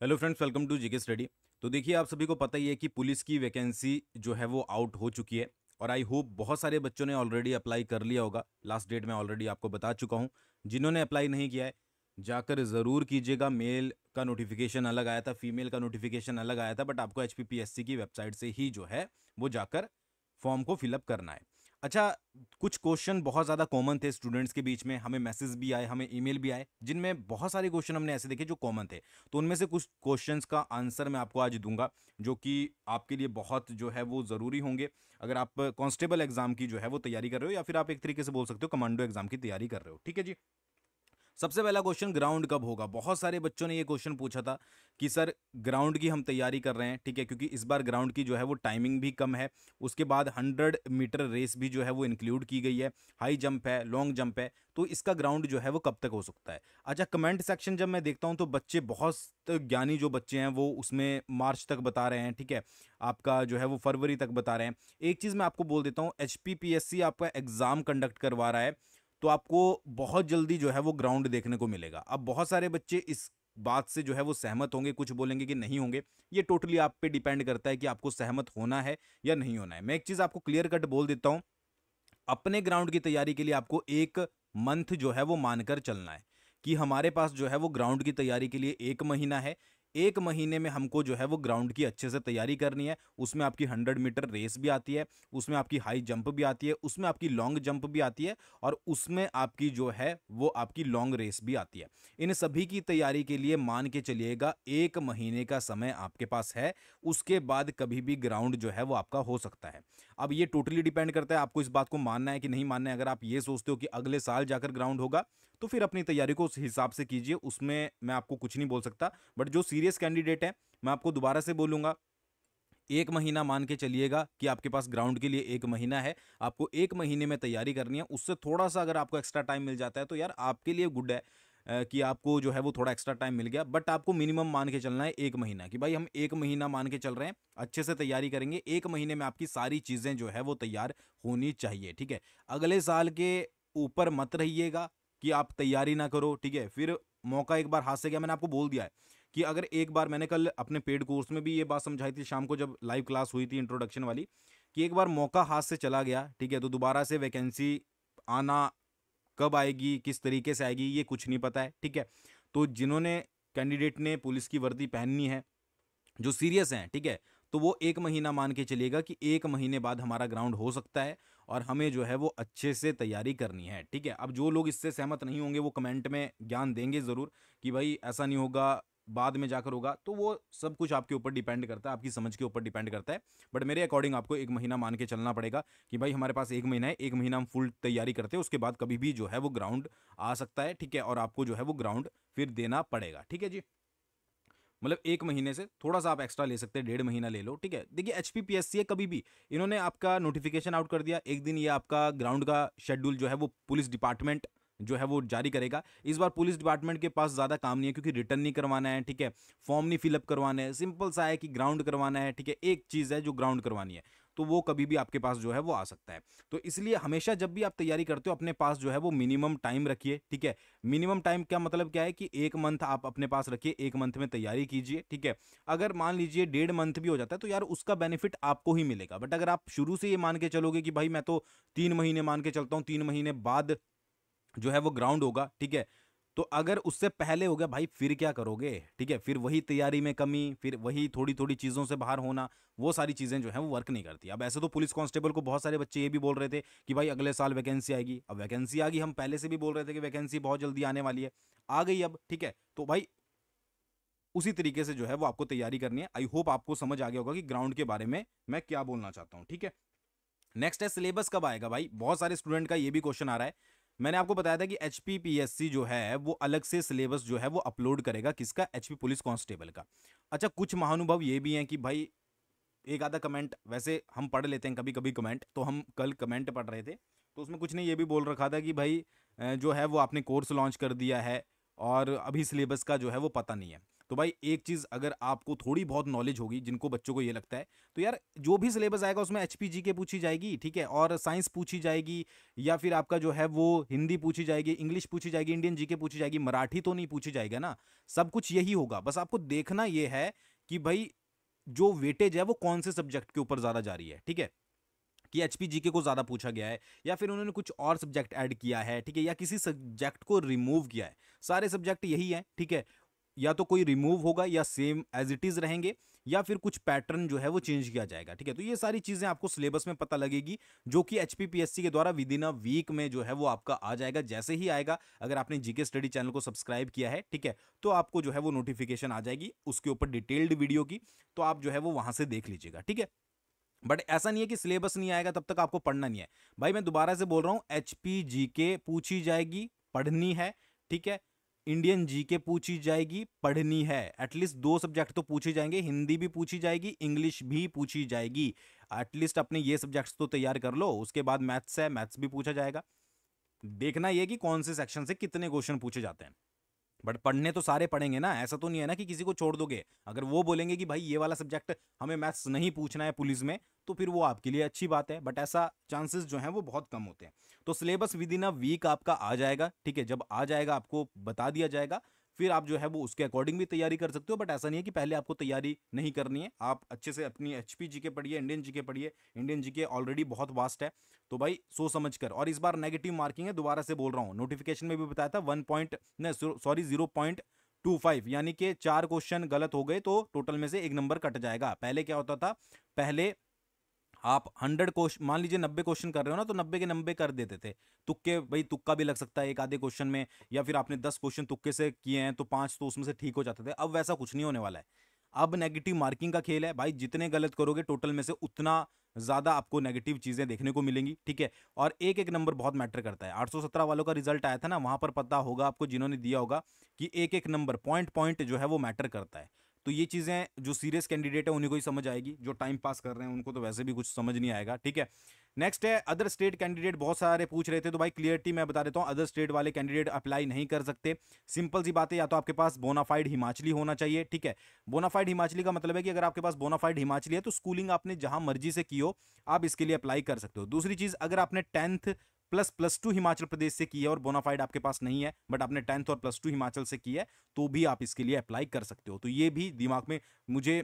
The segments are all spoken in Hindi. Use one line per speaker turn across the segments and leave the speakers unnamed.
Hello friends, welcome to GK study. तो देखिए, आप सभी को पता ही है कि पुलिस की वैकेंसी जो है वो आउट हो चुकी है और आई होप बहुत सारे बच्चों ने ऑलरेडी अप्लाई कर लिया होगा। लास्ट डेट मैं ऑलरेडी आपको बता चुका हूं। जिन्होंने अप्लाई नहीं किया है, जाकर ज़रूर कीजिएगा। मेल का नोटिफिकेशन अलग आया था, फीमेल का नोटिफिकेशन अलग आया था, बट आपको एचपीपीएससी की वेबसाइट से ही जो है वो जाकर फॉर्म को फिलअप करना है। अच्छा, कुछ क्वेश्चन बहुत ज़्यादा कॉमन थे स्टूडेंट्स के बीच में, हमें मैसेज भी आए, हमें ईमेल भी आए, जिनमें बहुत सारे क्वेश्चन हमने ऐसे देखे जो कॉमन थे। तो उनमें से कुछ क्वेश्चंस का आंसर मैं आपको आज दूंगा, जो कि आपके लिए बहुत जो है वो ज़रूरी होंगे। अगर आप कांस्टेबल एग्जाम की जो है वो तैयारी कर रहे हो, या फिर आप एक तरीके से बोल सकते हो कमांडो एग्जाम की तैयारी कर रहे हो। ठीक है जी। सबसे पहला क्वेश्चन, ग्राउंड कब होगा। बहुत सारे बच्चों ने ये क्वेश्चन पूछा था कि सर ग्राउंड की हम तैयारी कर रहे हैं, ठीक है, क्योंकि इस बार ग्राउंड की जो है वो टाइमिंग भी कम है। उसके बाद 100 मीटर रेस भी जो है वो इंक्लूड की गई है, हाई जंप है, लॉन्ग जंप है। तो इसका ग्राउंड जो है वो कब तक हो सकता है। अच्छा, कमेंट सेक्शन जब मैं देखता हूं तो बच्चे, बहुत ज्ञानी जो बच्चे हैं वो उसमें मार्च तक बता रहे हैं, ठीक है, आपका जो है वो फरवरी तक बता रहे हैं। एक चीज़ मैं आपको बोल देता हूं, एचपीपीएससी आपका एग्जाम कंडक्ट करवा रहा है, तो आपको बहुत जल्दी जो है वो ग्राउंड देखने को मिलेगा। अब बहुत सारे बच्चे इस बात से जो है वो सहमत होंगे, कुछ बोलेंगे कि नहीं होंगे। ये टोटली आप पे डिपेंड करता है कि आपको सहमत होना है या नहीं होना है। मैं एक चीज आपको क्लियर कट बोल देता हूं, अपने ग्राउंड की तैयारी के लिए आपको एक मंथ जो है वो मानकर चलना है कि हमारे पास जो है वो ग्राउंड की तैयारी के लिए 1 महीना है। 1 महीने में हमको जो है वो ग्राउंड की अच्छे से तैयारी करनी है। उसमें आपकी 100 मीटर रेस भी आती है, उसमें आपकी हाई जंप भी आती है, उसमें आपकी लॉन्ग जंप भी आती है, और उसमें आपकी जो है वो आपकी लॉन्ग रेस भी आती है। इन सभी की तैयारी के लिए मान के चलिएगा 1 महीने का समय आपके पास है। उसके बाद कभी भी ग्राउंड जो है वो आपका हो सकता है। अब ये टोटली डिपेंड करता है आपको इस बात को मानना है कि नहीं मानना है। अगर आप ये सोचते हो कि अगले साल जाकर ग्राउंड होगा, तो फिर अपनी तैयारी को उस हिसाब से कीजिए, उसमें मैं आपको कुछ नहीं बोल सकता। बट जो सीरियस कैंडिडेट है, मैं आपको दोबारा से बोलूंगा, 1 महीना मान के चलिएगा कि आपके पास ग्राउंड के लिए 1 महीना है। आपको 1 महीने में तैयारी करनी है। उससे थोड़ा सा अगर आपको एक्स्ट्रा टाइम मिल जाता है तो यार आपके लिए गुड है, कि आपको जो है वो थोड़ा एक्स्ट्रा टाइम मिल गया। बट आपको मिनिमम मान के चलना है 1 महीना, कि भाई हम 1 महीना मान के चल रहे हैं, अच्छे से तैयारी करेंगे। 1 महीने में आपकी सारी चीज़ें जो है वो तैयार होनी चाहिए, ठीक है। अगले साल के ऊपर मत रहिएगा कि आप तैयारी ना करो, ठीक है, फिर मौका एक बार हाथ से गया। मैंने आपको बोल दिया है कि अगर एक बार, मैंने कल अपने पेड कोर्स में भी ये बात समझाई थी शाम को जब लाइव क्लास हुई थी इंट्रोडक्शन वाली, कि एक बार मौका हाथ से चला गया, ठीक है, तो दोबारा से वैकेंसी आना, कब आएगी, किस तरीके से आएगी, ये कुछ नहीं पता है, ठीक है। तो जिन्होंने, कैंडिडेट ने पुलिस की वर्दी पहननी है, जो सीरियस हैं, ठीक है, तो वो 1 महीना मान के चलिएगा कि 1 महीने बाद हमारा ग्राउंड हो सकता है, और हमें जो है वो अच्छे से तैयारी करनी है, ठीक है। अब जो लोग इससे सहमत नहीं होंगे वो कमेंट में ज्ञान देंगे ज़रूर कि भाई ऐसा नहीं होगा, बाद में जाकर होगा। तो वो सब कुछ आपके ऊपर डिपेंड करता है, आपकी समझ के ऊपर डिपेंड करता है। बट मेरे अकॉर्डिंग आपको 1 महीना मान के चलना पड़ेगा कि भाई हमारे पास 1 महीना है, 1 महीना हम फुल तैयारी करते हैं, उसके बाद कभी भी जो है वो ग्राउंड आ सकता है, ठीक है, और आपको जो है वो ग्राउंड फिर देना पड़ेगा, ठीक है जी। मतलब 1 महीने से थोड़ा सा आप एक्स्ट्रा ले सकते हैं, 1.5 महीना ले लो, ठीक है। देखिए, एचपीपीएससी है, कभी भी इन्होंने आपका नोटिफिकेशन आउट कर दिया, एक दिन ये आपका ग्राउंड का शेड्यूल जो है वो पुलिस डिपार्टमेंट जो है वो जारी करेगा। इस बार पुलिस डिपार्टमेंट के पास ज़्यादा काम नहीं है, क्योंकि रिटर्न नहीं करवाना है, ठीक है, फॉर्म नहीं फिलअप करवाना है, सिंपल सा है कि ग्राउंड करवाना है, ठीक है। एक चीज़ है जो ग्राउंड करवानी है, तो वो कभी भी आपके पास जो है वो आ सकता है। तो इसलिए हमेशा जब भी आप तैयारी करते हो, अपने पास जो है वो मिनिमम टाइम रखिए, ठीक है। मिनिमम टाइम क्या मतलब, क्या है कि 1 मंथ आप अपने पास रखिए, 1 मंथ में तैयारी कीजिए, ठीक है। अगर मान लीजिए 1.5 मंथ भी हो जाता है तो यार उसका बेनिफिट आपको ही मिलेगा। बट अगर आप शुरू से ये मान के चलोगे कि भाई मैं तो 3 महीने मान के चलता हूँ, 3 महीने बाद जो है वो ग्राउंड होगा, ठीक है, तो अगर उससे पहले हो गया भाई, फिर क्या करोगे, ठीक है। फिर वही तैयारी में कमी, फिर वही थोड़ी थोड़ी चीज़ों से बाहर होना, वो सारी चीज़ें जो है वो वर्क नहीं करती। अब ऐसे तो पुलिस कांस्टेबल को बहुत सारे बच्चे ये भी बोल रहे थे कि भाई अगले साल वैकेंसी आएगी। अब वैकेंसी आ गई, हम पहले से भी बोल रहे थे कि वैकेंसी बहुत जल्दी आने वाली है, आ गई अब, ठीक है। तो भाई उसी तरीके से जो है वो आपको तैयारी करनी है। आई होप आपको समझ आ गया होगा कि ग्राउंड के बारे में मैं क्या बोलना चाहता हूँ, ठीक है। नेक्स्ट है, सिलेबस कब आएगा। भाई बहुत सारे स्टूडेंट का ये भी क्वेश्चन आ रहा है। मैंने आपको बताया था कि एचपीपीएससी जो है वो अलग से सिलेबस जो है वो अपलोड करेगा, किसका, एचपी पुलिस कांस्टेबल का। अच्छा, कुछ महानुभाव ये भी हैं कि भाई, एक आधा कमेंट वैसे हम पढ़ लेते हैं कभी कभी कमेंट, तो हम कल कमेंट पढ़ रहे थे, तो उसमें कुछ ने ये भी बोल रखा था कि भाई जो है वो आपने कोर्स लॉन्च कर दिया है, और अभी सिलेबस का जो है वो पता नहीं है। तो भाई एक चीज़ अगर आपको थोड़ी बहुत नॉलेज होगी, जिनको बच्चों को ये लगता है, तो यार जो भी सिलेबस आएगा उसमें एचपी जीके पूछी जाएगी, ठीक है, और साइंस पूछी जाएगी, या फिर आपका जो है वो हिंदी पूछी जाएगी, इंग्लिश पूछी जाएगी, इंडियन जीके पूछी जाएगी, मराठी तो नहीं पूछी जाएगा ना। सब कुछ यही होगा, बस आपको देखना ये है कि भाई जो वेटेज है वो कौन से सब्जेक्ट के ऊपर ज्यादा जा रही है, ठीक है, कि एचपी जीके को ज्यादा पूछा गया है, या फिर उन्होंने कुछ और सब्जेक्ट ऐड किया है, ठीक है, या किसी सब्जेक्ट को रिमूव किया है। सारे सब्जेक्ट यही है, ठीक है, या तो कोई रिमूव होगा या सेम एज इट इज रहेंगे, या फिर कुछ पैटर्न जो है वो चेंज किया जाएगा, ठीक है। तो ये सारी चीजें आपको सिलेबस में पता लगेगी, जो कि एचपीपीएससी के द्वारा विद इन अ वीक में जो है वो आपका आ जाएगा। जैसे ही आएगा, अगर आपने जीके स्टडी चैनल को सब्सक्राइब किया है, ठीक है, तो आपको जो है वो नोटिफिकेशन आ जाएगी उसके ऊपर डिटेल्ड वीडियो की, तो आप जो है वो वहां से देख लीजिएगा, ठीक है। बट ऐसा नहीं है कि सिलेबस नहीं आएगा तब तक आपको पढ़ना नहीं है। भाई मैं दोबारा से बोल रहा हूं, एचपी जीके पूछी जाएगी, पढ़नी है, ठीक है। इंडियन जीके पूछी जाएगी, पढ़नी है। एटलीस्ट 2 सब्जेक्ट तो पूछे जाएंगे, हिंदी भी पूछी जाएगी, इंग्लिश भी पूछी जाएगी। एटलीस्ट अपने ये सब्जेक्ट्स तो तैयार कर लो, उसके बाद मैथ्स है, मैथ्स भी पूछा जाएगा। देखना यह कि कौन से सेक्शन से कितने क्वेश्चन पूछे जाते हैं। बट पढ़ने तो सारे पढ़ेंगे ना, ऐसा तो नहीं है ना कि किसी को छोड़ दोगे। अगर वो बोलेंगे कि भाई ये वाला सब्जेक्ट हमें मैथ्स नहीं पूछना है पुलिस में, तो फिर वो आपके लिए अच्छी बात है, बट ऐसा चांसेस जो हैं वो बहुत कम होते हैं। तो syllabus within a week आपका आ जाएगा, ठीक है, जब आ जाएगा आपको बता दिया जाएगा, फिर आप जो है वो उसके अकॉर्डिंग भी तैयारी कर सकते हो। बट ऐसा नहीं है कि पहले आपको तैयारी नहीं करनी है, आप अच्छे से अपनी एचपी जीके पढ़िए, इंडियन जीके पढ़िए। इंडियन जीके ऑलरेडी बहुत वास्ट है, तो भाई सोच समझ कर। और इस बार नेगेटिव मार्किंग है, दोबारा से बोल रहा हूँ, नोटिफिकेशन में भी बताया था 0.25, यानी कि 4 क्वेश्चन गलत हो गए तो टोटल में से 1 नंबर कट जाएगा। पहले क्या होता था, पहले आप 100 क्वेश्चन, मान लीजिए 90 क्वेश्चन कर रहे हो ना, तो 90 के 90 कर देते थे। तुक्के, भाई तुक्का भी लग सकता है एक आधे क्वेश्चन में, या फिर आपने 10 क्वेश्चन तुक्के से किए हैं तो 5 तो उसमें से ठीक हो जाते थे। अब वैसा कुछ नहीं होने वाला है। अब नेगेटिव मार्किंग का खेल है भाई, जितने गलत करोगे टोटल में से उतना ज्यादा आपको नेगेटिव चीजें देखने को मिलेंगी, ठीक है। और एक एक नंबर बहुत मैटर करता है। 817 वालों का रिजल्ट आया था ना, वहां पर पता होगा आपको, जिन्होंने दिया होगा, कि एक एक नंबर पॉइंट पॉइंट जो है वो मैटर करता है। तो ये चीजें जो सीरियस कैंडिडेट है उन्हीं को ही समझ आएगी, जो टाइम पास कर रहे हैं उनको तो वैसे भी कुछ समझ नहीं आएगा, ठीक है। नेक्स्ट है अदर स्टेट कैंडिडेट, बहुत सारे पूछ रहे थे, तो भाई क्लियरिटी मैं बता देता हूं, अदर स्टेट वाले कैंडिडेट अप्लाई नहीं कर सकते। सिंपल सी बात है, या तो आपके पास बोनाफाइड हिमाचली होना चाहिए, ठीक है। बोनाफाइड हिमाचली का मतलब है कि अगर आपके पास बोनाफाइड हिमाचली है तो स्कूलिंग आपने जहां मर्जी से की हो, आप इसके लिए अप्लाई कर सकते हो। दूसरी चीज, अगर आपने 10th प्लस +2 हिमाचल प्रदेश से की है और बोनाफाइड आपके पास नहीं है, बट आपने 10th और +2 हिमाचल से की है, तो भी आप इसके लिए अप्लाई कर सकते हो। तो ये भी दिमाग में, मुझे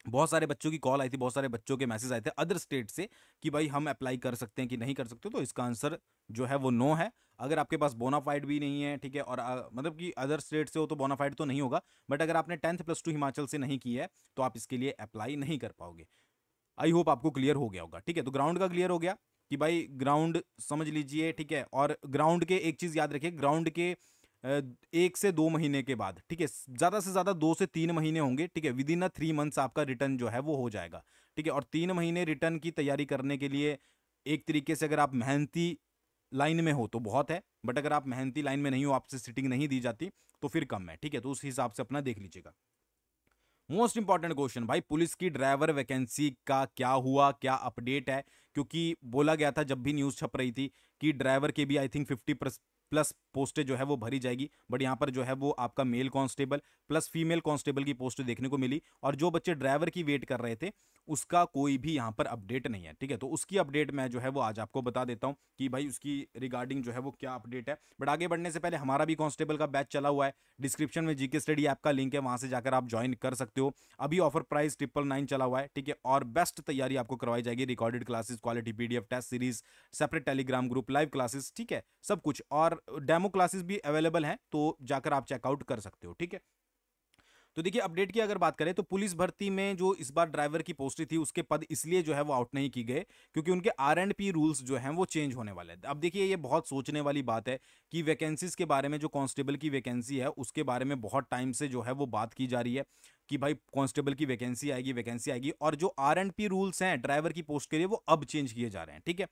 बहुत सारे बच्चों की कॉल आई थी, बहुत सारे बच्चों के मैसेज आए थे अदर स्टेट से कि भाई हम अप्लाई कर सकते हैं कि नहीं कर सकते। तो इसका आंसर जो है वो नो है। अगर आपके पास बोनाफाइड भी नहीं है, ठीक है, और मतलब कि अदर स्टेट से हो तो बोनाफाइड तो नहीं होगा, बट अगर आपने 10th +2 हिमाचल से नहीं की है तो आप इसके लिए अप्लाई नहीं कर पाओगे। आई होप आपको क्लियर हो गया होगा, ठीक है। तो ग्राउंड का क्लियर हो गया कि भाई ग्राउंड समझ लीजिए, ठीक है। और ग्राउंड के एक चीज याद रखिए, ग्राउंड के 1 से 2 महीने के बाद, ठीक है, ज्यादा से ज्यादा 2 से 3 महीने होंगे, ठीक है, विद इन 3 मंथ्स आपका रिटर्न जो है वो हो जाएगा, ठीक है। और 3 महीने रिटर्न की तैयारी करने के लिए एक तरीके से अगर आप मेहनती लाइन में हो तो बहुत है, बट अगर आप मेहनती लाइन में नहीं हो, आपसे सिटिंग नहीं दी जाती, तो फिर कम है, ठीक है। तो उस हिसाब से अपना देख लीजिएगा। मोस्ट इंपॉर्टेंट क्वेश्चन भाई, पुलिस की ड्राइवर वैकेंसी का क्या हुआ, क्या अपडेट है? क्योंकि बोला गया था जब भी न्यूज छप रही थी कि ड्राइवर के भी आई थिंक 50+ पोस्टें जो है वो भरी जाएगी, बट यहाँ पर जो है वो आपका mail constable plus female constable की पोस्ट देखने को मिली। और जो बच्चे ड्राइवर की वेट कर रहे थे उसका कोई भी यहाँ पर अपडेट नहीं है, ठीक है। तो उसकी अपडेट मैं जो है वो आज आपको बता देता हूँ कि भाई उसकी रिगार्डिंग जो है वो क्या अपडेट है। बट आगे बढ़ने से पहले, हमारा भी कांस्टेबल का बैच चला हुआ है, डिस्क्रिप्शन में जीके स्टडी ऐप का लिंक है, वहां से जाकर आप ज्वाइन कर सकते हो। अभी ऑफर प्राइस 999 चला हुआ है, ठीक है। और बेस्ट तैयारी आपको करवाई जाएगी, recorded classes, quality PDF, test series, separate Telegram group, live classes, ठीक है, सब कुछ। और डेमो क्लासेस भी अवेलेबल हैं, तो जाकर आप चेकआउट कर सकते हो, ठीक है। तो देखिए अपडेट की अगर बात करें तो पुलिस भर्ती में जो इस बार ड्राइवर की पोस्ट थी उसके पद इसलिए जो है वो आउट नहीं की गए क्योंकि उनके R&P रूल्स जो हैं वो चेंज होने वाले हैं। अब देखिए ये बहुत सोचने वाली बात है कि वैकेंसीज के बारे में, जो कांस्टेबल की वैकेंसी है उसके बारे में बहुत टाइम से जो है वो बात की जा रही है कि भाई कांस्टेबल की वैकेंसी आएगी, वैकेंसी आएगी। और जो R&P रूल्स हैं ड्राइवर की पोस्ट के लिए वो अब चेंज किए जा रहे हैं, ठीक है।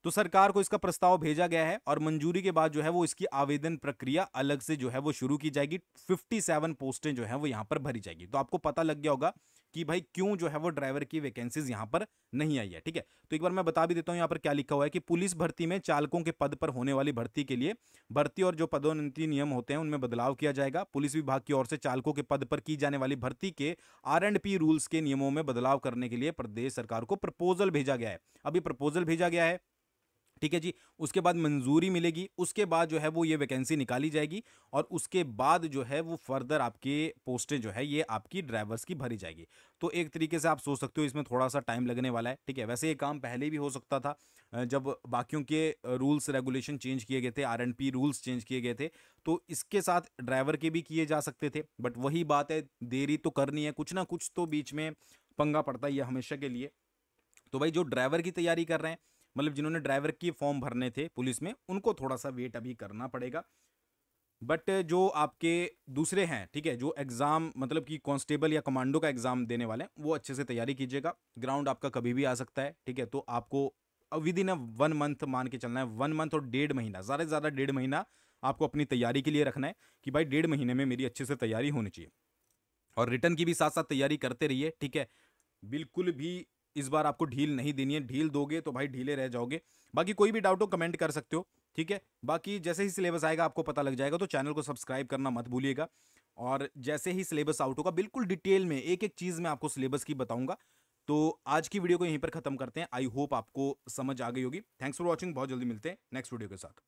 तो सरकार को इसका प्रस्ताव भेजा गया है और मंजूरी के बाद जो है वो इसकी आवेदन प्रक्रिया अलग से जो है वो शुरू की जाएगी। 57 पोस्टें जो है वो यहां पर भरी जाएगी। तो आपको पता लग गया होगा कि भाई क्यों जो है वो ड्राइवर की वैकेंसीज यहाँ पर नहीं आई है। ठीक है, तो एक बार मैं बता भी देता हूँ यहाँ पर क्या लिखा हुआ है कि पुलिस भर्ती में चालकों के पद पर होने वाली भर्ती के लिए भर्ती और जो पदोन्नति नियम होते हैं उनमें बदलाव किया जाएगा। पुलिस विभाग की ओर से चालकों के पद पर की जाने वाली भर्ती के R&P रूल्स के नियमों में बदलाव करने के लिए प्रदेश सरकार को प्रपोजल भेजा गया है। अभी प्रपोजल भेजा गया है, ठीक है जी। उसके बाद मंजूरी मिलेगी, उसके बाद जो है वो ये वैकेंसी निकाली जाएगी और उसके बाद जो है वो फर्दर आपके पोस्टें जो है ये आपकी ड्राइवर्स की भरी जाएगी। तो एक तरीके से आप सोच सकते हो इसमें थोड़ा सा टाइम लगने वाला है। ठीक है, वैसे ये काम पहले भी हो सकता था, जब बाकियों के रूल्स रेगुलेशन चेंज किए गए थे, R&P रूल्स चेंज किए गए थे, तो इसके साथ ड्राइवर के भी किए जा सकते थे। बट वही बात है, देरी तो करनी है, कुछ ना कुछ तो बीच में पंगा पड़ता ही है हमेशा के लिए। तो भाई जो ड्राइवर की तैयारी कर रहे हैं, मतलब जिन्होंने ड्राइवर की फॉर्म भरने थे पुलिस में, उनको थोड़ा सा वेट अभी करना पड़ेगा। बट जो आपके दूसरे हैं, ठीक है, जो एग्जाम मतलब कि कांस्टेबल या कमांडो का एग्जाम देने वाले हैं, वो अच्छे से तैयारी कीजिएगा। ग्राउंड आपका कभी भी आ सकता है। ठीक है, तो आपको विद इन 1 मंथ मान के चलना है, 1 मंथ और 1.5 महीना, ज़्यादा से ज़्यादा 1.5 महीना आपको अपनी तैयारी के लिए रखना है कि भाई 1.5 महीने में मेरी अच्छे से तैयारी होनी चाहिए। और रिटर्न की भी साथ साथ तैयारी करते रहिए। ठीक है, बिल्कुल भी इस बार आपको ढील नहीं देनी है, ढील दोगे तो भाई ढीले रह जाओगे। बाकी कोई भी डाउट हो कमेंट कर सकते हो। ठीक है, बाकी जैसे ही सिलेबस आएगा आपको पता लग जाएगा, तो चैनल को सब्सक्राइब करना मत भूलिएगा। और जैसे ही सिलेबस आउट होगा बिल्कुल डिटेल में एक एक चीज़ मैं आपको सिलेबस की बताऊंगा। तो आज की वीडियो को यहीं पर खत्म करते हैं। आई होप आपको समझ आ गई होगी। थैंक्स फॉर वॉचिंग, बहुत जल्दी मिलते हैं नेक्स्ट वीडियो के साथ।